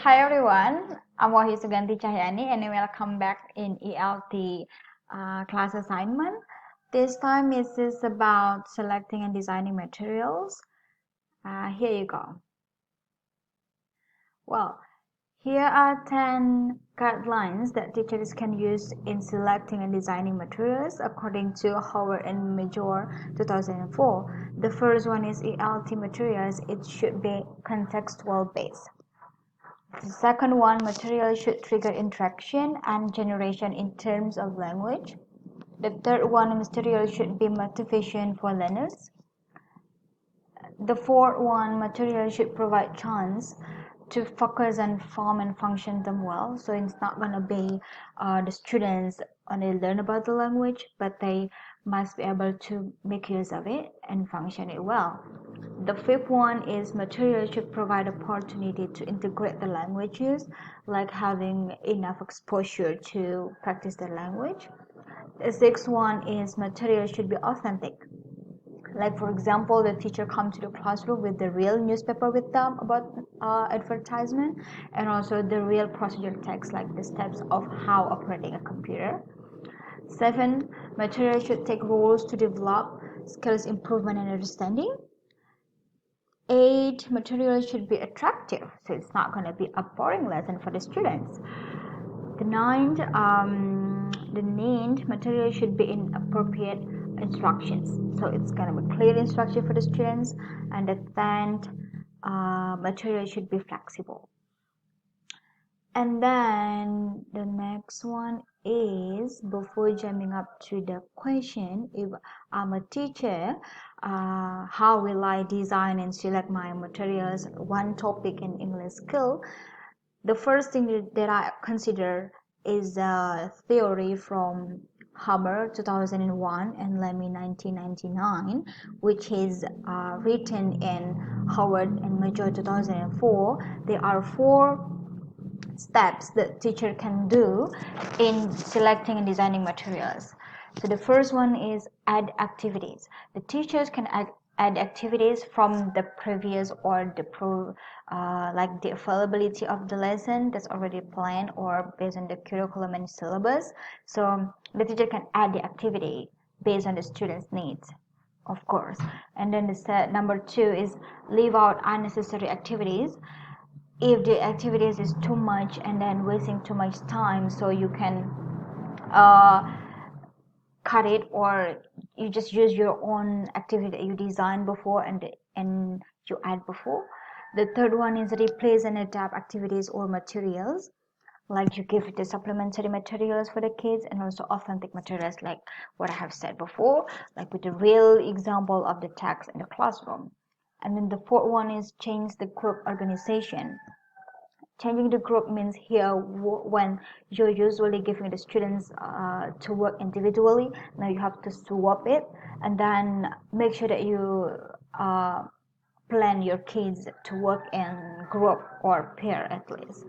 Hi everyone, I'm Wahyu Suganti Cahyani and welcome back in ELT class assignment. This time is about selecting and designing materials. Here you go. Well, here are 10 guidelines that teachers can use in selecting and designing materials according to Howard and Major 2004. The first one is ELT materials. It should be contextual based. The second one, material should trigger interaction and generation in terms of language. The third one, material should be motivation for learners. The fourth one, material should provide chance to focus and form and function them well. So it's not going to be the students only learn about the language, but they must be able to make use of it and function it well. The fifth one is material should provide opportunity to integrate the languages, like having enough exposure to practice the language. The sixth one is material should be authentic. Like for example, the teacher comes to the classroom with the real newspaper with them about advertisement, and also the real procedure text, like the steps of how operating a computer. 7. Material should take roles to develop skills improvement and understanding. 8. Material should be attractive, so it's not going to be a boring lesson for the students. The ninth material should be in appropriate instructions, so it's going to be clear instruction for the students. And the 10th material should be flexible. And then the next one is, before jumping up to the question, if I'm a teacher, how will I design and select my materials, one topic in English skill? The first thing that I consider is a theory from Hammer 2001 and Lemmy 1999, which is written in Howard and Major 2004. There are 4 steps that teacher can do in selecting and designing materials. So the first one is add activities. The teachers can add activities from the previous or the like the availability of the lesson that's already planned or based on the curriculum and syllabus. So the teacher can add the activity based on the student's needs, of course. And then the number 2 is leave out unnecessary activities. If the activities is too much and then wasting too much time, so you can cut it, or you just use your own activity that you designed before and you add before. The third one is replace and adapt activities or materials, like you give the supplementary materials for the kids, and also authentic materials like what I have said before, like with the real example of the text in the classroom. And then the fourth one is change the group organization. Changing the group means here when you're usually giving the students to work individually, now you have to swap it, and then make sure that you plan your kids to work in group or pair at least.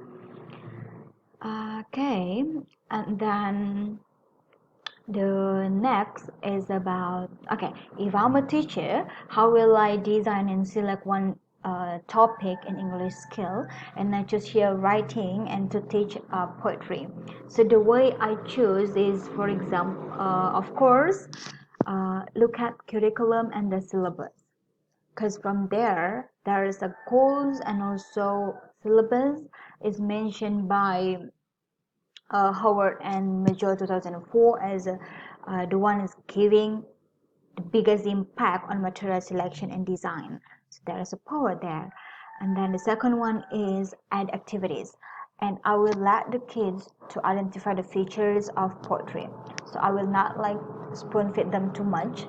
Okay, and then the next is about, okay, if I'm a teacher, how will I design and select one topic in English skill, and I choose here writing and to teach poetry. So the way I choose is, for example, of course, look at curriculum and the syllabus, because from there is a goals and also syllabus is mentioned by Howard and Major 2004 as the one is giving the biggest impact on material selection and design. So there is a power there. And then the second one is add activities. And I will let the kids to identify the features of poetry. So I will not like spoon feed them too much.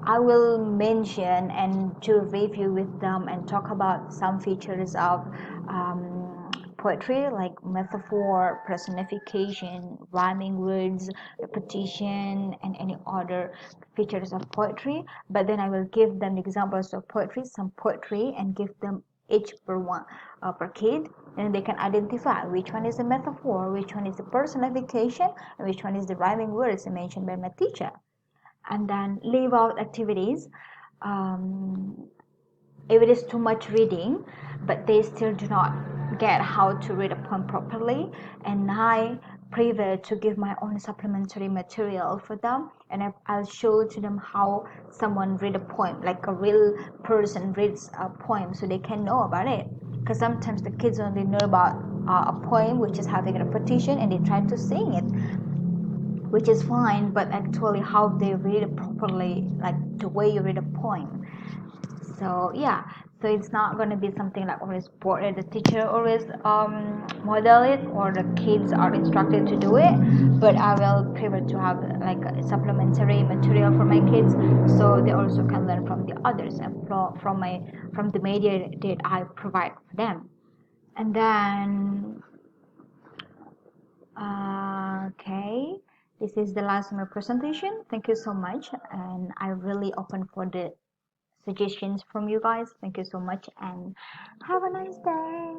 I will mention and to review with them and talk about some features of poetry, like metaphor, personification, rhyming words, repetition, and any other features of poetry. But then I will give them examples of poetry, some poetry, and give them each per kid, and they can identify which one is a metaphor, which one is the personification, and which one is the rhyming words mentioned by my teacher. And then leave out activities. If it is too much reading, but they still do not forget how to read a poem properly, and I prefer to give my own supplementary material for them, and I'll show to them how someone read a poem, like a real person reads a poem, so they can know about it. Because sometimes the kids only know about a poem which is having a repetition, and they try to sing it, which is fine, but actually how they read it properly, like the way you read a poem. So yeah, so it's not going to be something like always bored, the teacher always model it, or the kids are instructed to do it, but I will prefer to have like a supplementary material for my kids, so they also can learn from the others and from the media that I provide for them. And then okay, this is the last of my presentation. Thank you so much, and I really open for the suggestions from you guys. Thank you so much, and have a nice day.